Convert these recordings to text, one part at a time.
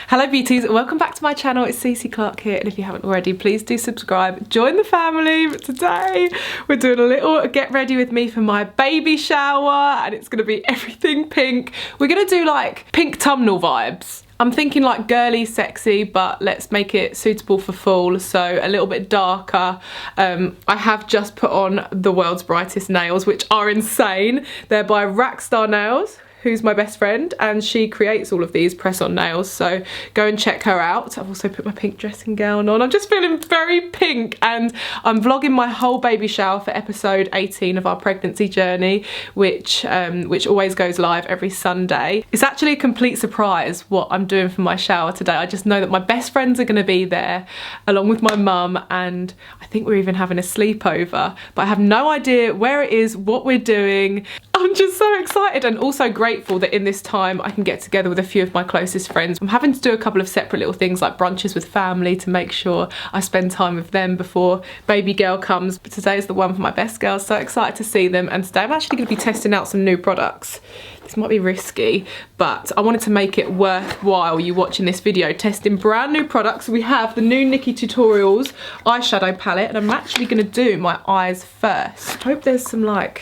Hello beauties, welcome back to my channel. It's Clarke here, and if you haven't already, please do subscribe, join the family. But today we're doing a little get ready with me for my baby shower, and it's gonna be everything pink. We're gonna do like pink autumnal vibes. I'm thinking like girly, sexy, but let's make it suitable for fall, so a little bit darker. I have just put on the world's brightest nails, which are insane. They're by Rockstar Nails, who's my best friend, and she creates all of these press-on nails, so go and check her out. I've also put my pink dressing gown on. I'm just feeling very pink, and I'm vlogging my whole baby shower for episode 18 of our pregnancy journey, which always goes live every Sunday. It's actually a complete surprise what I'm doing for my shower today. I just know that my best friends are going to be there, along with my mum, and I think we're even having a sleepover, but I have no idea where it is, what we're doing. I'm just so excited, and also grateful that in this time I can get together with a few of my closest friends. I'm having to do a couple of separate little things like brunches with family to make sure I spend time with them before baby girl comes. But today is the one for my best girls, so excited to see them. And today I'm actually going to be testing out some new products. This might be risky, but I wanted to make it worthwhile you watching this video, testing brand new products. We have the new Nikki Tutorials eyeshadow palette, and I'm actually going to do my eyes first. I hope there's some like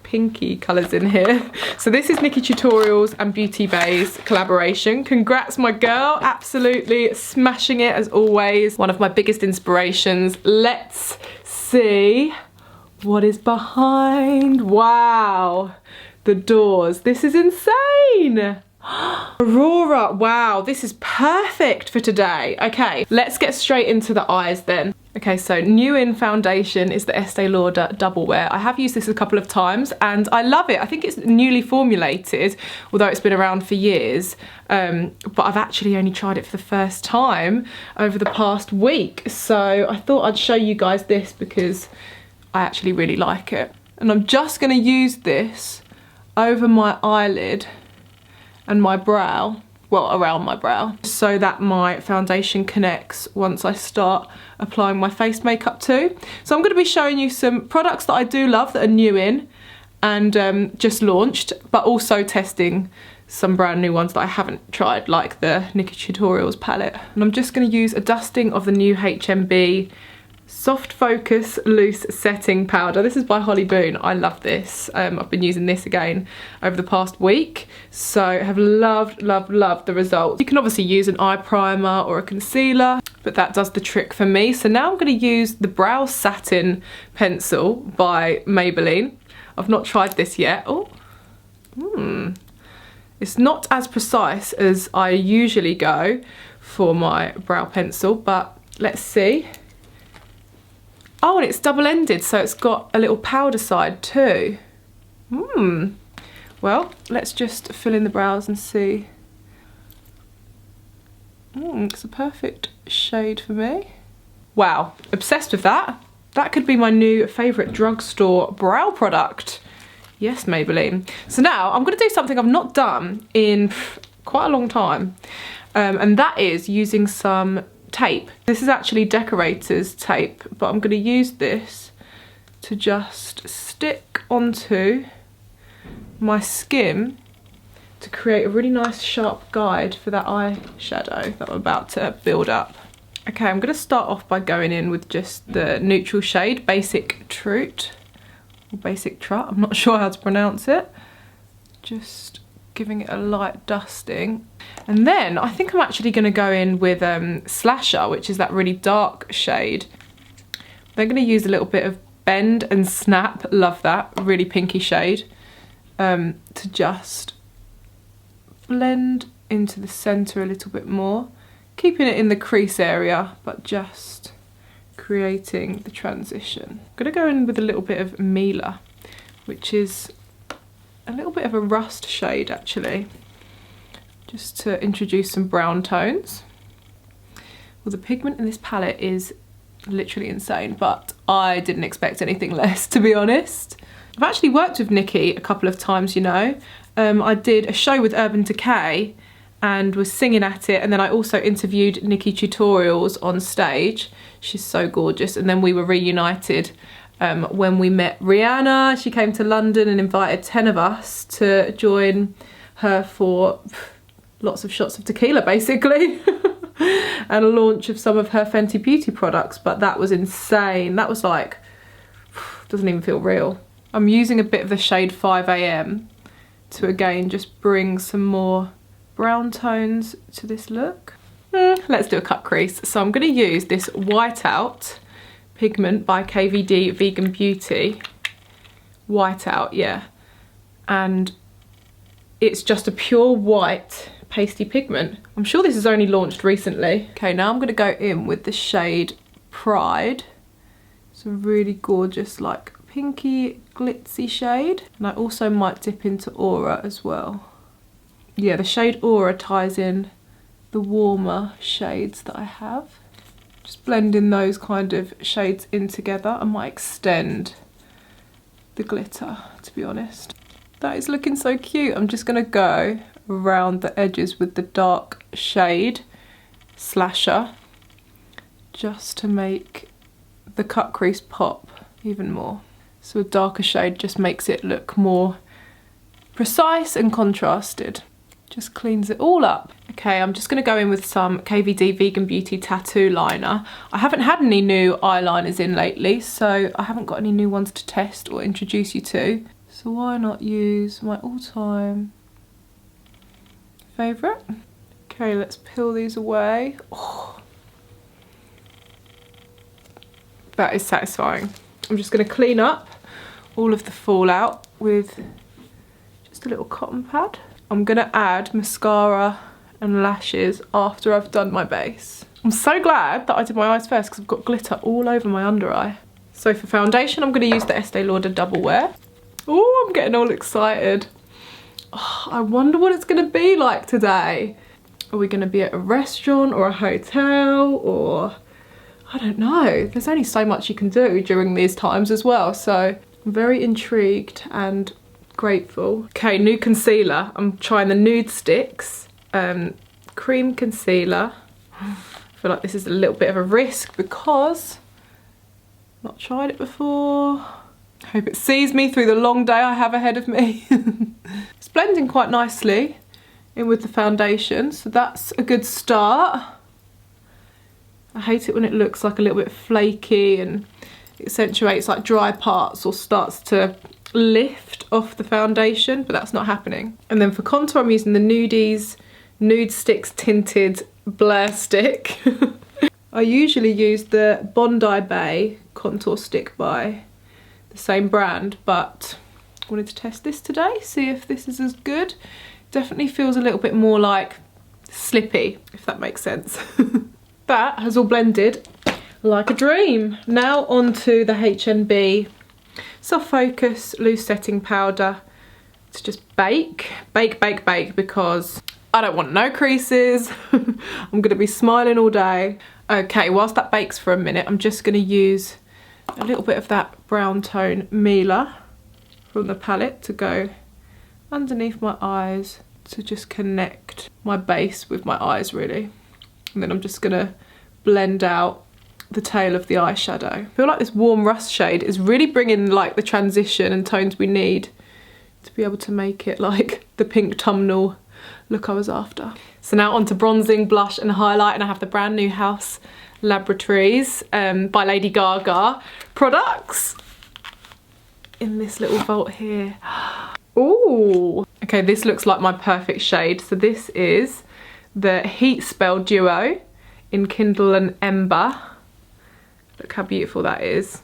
pinky colours in here. So this is Nikki Tutorials and Beauty Bay's collaboration. Congrats my girl, absolutely smashing it as always. One of my biggest inspirations. Let's see what is behind. Wow, the doors. This is insane. Aurora, wow, this is perfect for today. Okay, let's get straight into the eyes then. Okay, so new in foundation is the Estee Lauder Double Wear. I have used this a couple of times and I love it. I think it's newly formulated, although it's been around for years. But I've actually only tried it for the first time over the past week. So I thought I'd show you guys this because I actually really like it. And I'm just gonna use this over my eyelid and my brow, well, around my brow, so that my foundation connects once I start applying my face makeup too. So I'm going to be showing you some products that I do love that are new in and just launched, but also testing some brand new ones that I haven't tried, like the Nikki Tutorials palette. And I'm just going to use a dusting of the new HMB Soft Focus Loose Setting Powder. This is by Holly Boone. I love this. I've been using this again over the past week, so have loved the results. You can obviously use an eye primer or a concealer, but that does the trick for me. So now I'm going to use the Brow Satin Pencil by Maybelline. I've not tried this yet. Oh, it's not as precise as I usually go for my brow pencil, but let's see. Oh, and it's double-ended, so it's got a little powder side too. Well, let's just fill in the brows and see. It's a perfect shade for me. Wow, obsessed with that. That could be my new favourite drugstore brow product. Yes, Maybelline. So now I'm going to do something I've not done in quite a long time, and that is using some tape. This is actually decorator's tape, but I'm going to use this to just stick onto my skin to create a really nice sharp guide for that eyeshadow that I'm about to build up. Okay, I'm going to start off by going in with just the neutral shade, Basic Trut, or Basic Trut, I'm not sure how to pronounce it. Just giving it a light dusting. And then I think I'm actually going to go in with Slasher, which is that really dark shade. Then going to use a little bit of Bend and Snap, love that, really pinky shade, to just blend into the centre a little bit more, keeping it in the crease area, but just creating the transition. I'm going to go in with a little bit of Mila, which is a little bit of a rust shade actually, just to introduce some brown tones. Well, the pigment in this palette is literally insane, but I didn't expect anything less, to be honest. I've actually worked with Nikki a couple of times, you know. I did a show with Urban Decay and was singing at it, and then I also interviewed Nikki Tutorials on stage. She's so gorgeous, and then we were reunited when we met Rihanna. She came to London and invited 10 of us to join her for lots of shots of tequila basically. And a launch of some of her Fenty Beauty products, but that was insane. That was like, doesn't even feel real. I'm using a bit of the shade 5 AM to again just bring some more brown tones to this look. Let's do a cut crease. So I'm going to use this Whiteout pigment by KVD Vegan Beauty. Whiteout, yeah. And it's just a pure white pasty pigment. I'm sure this is only launched recently. Okay, now I'm going to go in with the shade Pride. It's a really gorgeous, like, pinky glitzy shade. And I also might dip into Aura as well. Yeah, the shade Aura ties in the warmer shades that I have. Just blending those kind of shades in together. I might extend the glitter, to be honest. That is looking so cute. I'm just going to go around the edges with the dark shade Slasher, just to make the cut crease pop even more. So a darker shade just makes it look more precise and contrasted. Just cleans it all up. Okay, I'm just going to go in with some KVD Vegan Beauty Tattoo Liner. I haven't had any new eyeliners in lately, so I haven't got any new ones to test or introduce you to. So why not use my all-time favourite? Okay, let's peel these away. Oh, that is satisfying. I'm just going to clean up all of the fallout with just a little cotton pad. I'm going to add mascara and lashes after I've done my base. I'm so glad that I did my eyes first because I've got glitter all over my under eye. So for foundation, I'm going to use the Estee Lauder Double Wear. Oh, I'm getting all excited. Oh, I wonder what it's going to be like today. Are we going to be at a restaurant or a hotel, or I don't know. There's only so much you can do during these times as well. So I'm very intrigued and grateful. Okay, new concealer. I'm trying the Nude Sticks cream concealer. I feel like this is a little bit of a risk because I've not tried it before. Hope it sees me through the long day I have ahead of me. It's blending quite nicely in with the foundation, so that's a good start. I hate it when it looks like a little bit flaky and accentuates like dry parts or starts to lift off the foundation, but that's not happening. And then for contour, I'm using the Nude Sticks Tinted Blur Stick. I usually use the Bondi Bay contour stick by the same brand, but I wanted to test this today, see if this is as good. Definitely feels a little bit more like slippy, if that makes sense. That has all blended like a dream. Now onto the HNB Soft Focus Loose Setting Powder to just bake, because I don't want no creases. I'm gonna be smiling all day. Okay, whilst that bakes for a minute, I'm just gonna use a little bit of that brown tone Mila from the palette to go underneath my eyes to just connect my base with my eyes really. And then I'm just gonna blend out the tail of the eyeshadow. I feel like this warm rust shade is really bringing like the transition and tones we need to be able to make it like the pink autumnal look I was after. So now onto bronzing, blush and highlight, and I have the brand new House Laboratories by Lady Gaga products in this little vault here. Ooh, okay, this looks like my perfect shade. So this is the Heat Spell Duo in Kindle and Ember. Look how beautiful that is.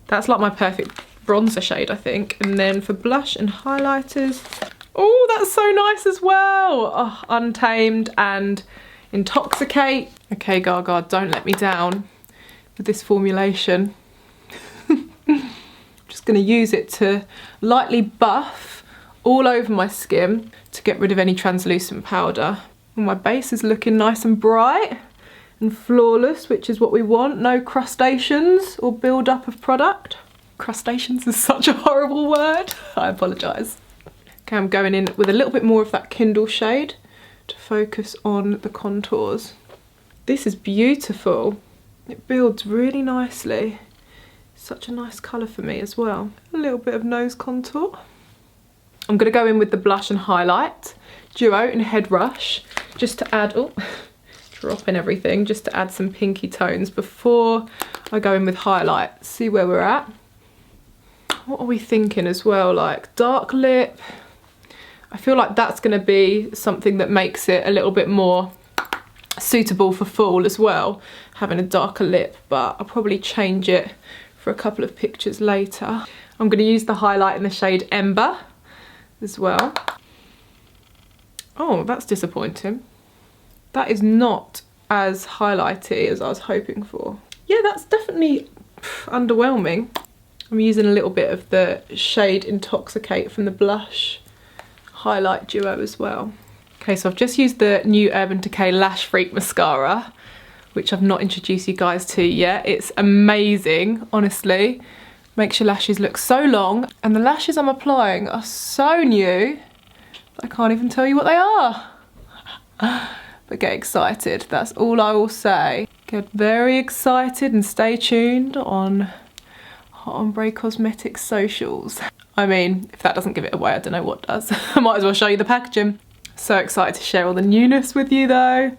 That's like my perfect bronzer shade, I think. And then for blush and highlighters, oh, that's so nice as well. Oh, Untamed and Intoxicate. Okay, Gaga, don't let me down with this formulation. Just gonna use it to lightly buff all over my skin to get rid of any translucent powder. And my base is looking nice and bright and flawless, which is what we want. No crustaceans or build up of product. Crustaceans is such a horrible word. I apologise. Okay, I'm going in with a little bit more of that Kindle shade to focus on the contours. This is beautiful. It builds really nicely. Such a nice colour for me as well. A little bit of nose contour. I'm going to go in with the blush and highlight duo in Head Rush, just to add, oh, dropping everything, just to add some pinky tones before I go in with highlight. See where we're at. What are we thinking as well? Like dark lip. I feel like that's going to be something that makes it a little bit more suitable for fall as well, having a darker lip, but I'll probably change it for a couple of pictures later. I'm going to use the highlight in the shade Ember as well. Oh, that's disappointing. That is not as highlighty as I was hoping for. Yeah, that's definitely underwhelming. I'm using a little bit of the shade Intoxicate from the blush highlight duo as well. Okay, so I've just used the new Urban Decay Lash Freak mascara, which I've not introduced you guys to yet. It's amazing, honestly. Makes your lashes look so long, and the lashes I'm applying are so new that I can't even tell you what they are. But get excited, that's all I will say. Get very excited and stay tuned on Hot Ombre Cosmetics socials. I mean, if that doesn't give it away, I don't know what does. I might as well show you the packaging. So excited to share all the newness with you though.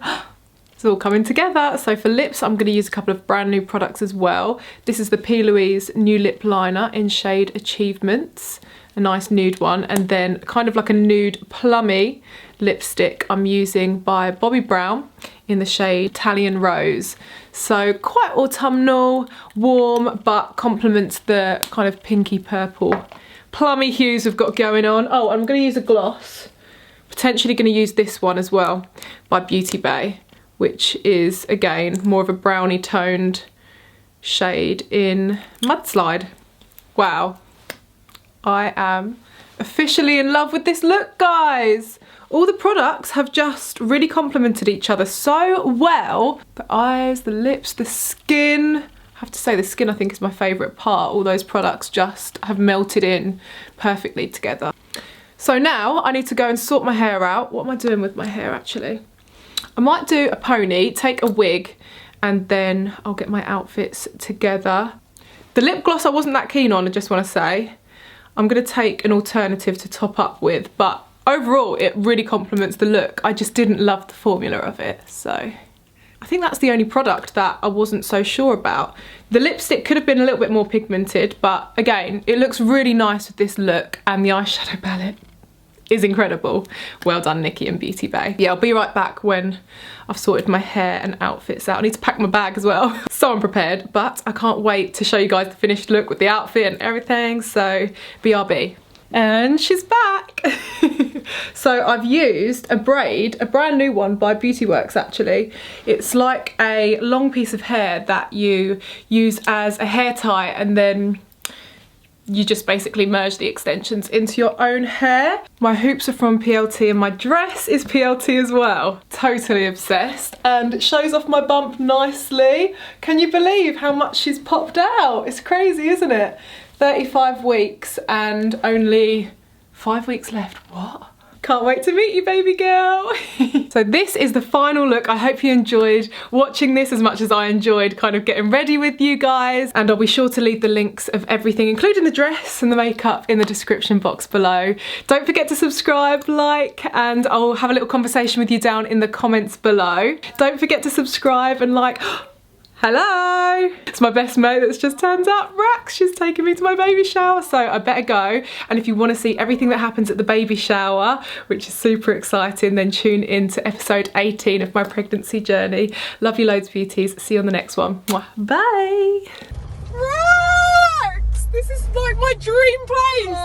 It's all coming together. So for lips, I'm going to use a couple of brand new products as well. This is the P. Louise new lip liner in shade Achievements, a nice nude one, and then kind of like a nude plummy lipstick I'm using by Bobbi Brown in the shade Italian Rose. So quite autumnal, warm, but complements the kind of pinky purple plummy hues we've got going on. Oh, I'm going to use a gloss. Potentially going to use this one as well by Beauty Bay, which is again more of a brownie toned shade in Mudslide. Wow, I am officially in love with this look, guys. All the products have just really complemented each other so well. The eyes, the lips, the skin. I have to say the skin I think is my favourite part. All those products just have melted in perfectly together. So now I need to go and sort my hair out. What am I doing with my hair actually? I might do a pony, take a wig, and then I'll get my outfits together. The lip gloss I wasn't that keen on, I just want to say. I'm going to take an alternative to top up with, but overall it really complements the look. I just didn't love the formula of it, so I think that's the only product that I wasn't so sure about. The lipstick could have been a little bit more pigmented, but again, it looks really nice with this look, and the eyeshadow palette is incredible. Well done, Nikki and Beauty Bay. Yeah, I'll be right back when I've sorted my hair and outfits out. I need to pack my bag as well. So unprepared, but I can't wait to show you guys the finished look with the outfit and everything, so BRB. And she's back. So I've used a braid, a brand new one by Beauty Works actually. It's like a long piece of hair that you use as a hair tie, and then you just basically merge the extensions into your own hair. My hoops are from PLT and my dress is PLT as well. Totally obsessed, and it shows off my bump nicely. Can you believe how much she's popped out? It's crazy, isn't it? 35 weeks and only 5 weeks left. What? Can't wait to meet you, baby girl. So this is the final look. I hope you enjoyed watching this as much as I enjoyed kind of getting ready with you guys, and I'll be sure to leave the links of everything, including the dress and the makeup, in the description box below. Don't forget to subscribe, like, and I'll have a little conversation with you down in the comments below. Don't forget to subscribe and like. Hello! It's my best mate that's just turned up, Rax. She's taking me to my baby shower, so I better go. And if you want to see everything that happens at the baby shower, which is super exciting, then tune in to episode 18 of my pregnancy journey. Love you loads, beauties. See you on the next one. Mwah. Bye! Rax! This is like my dream place!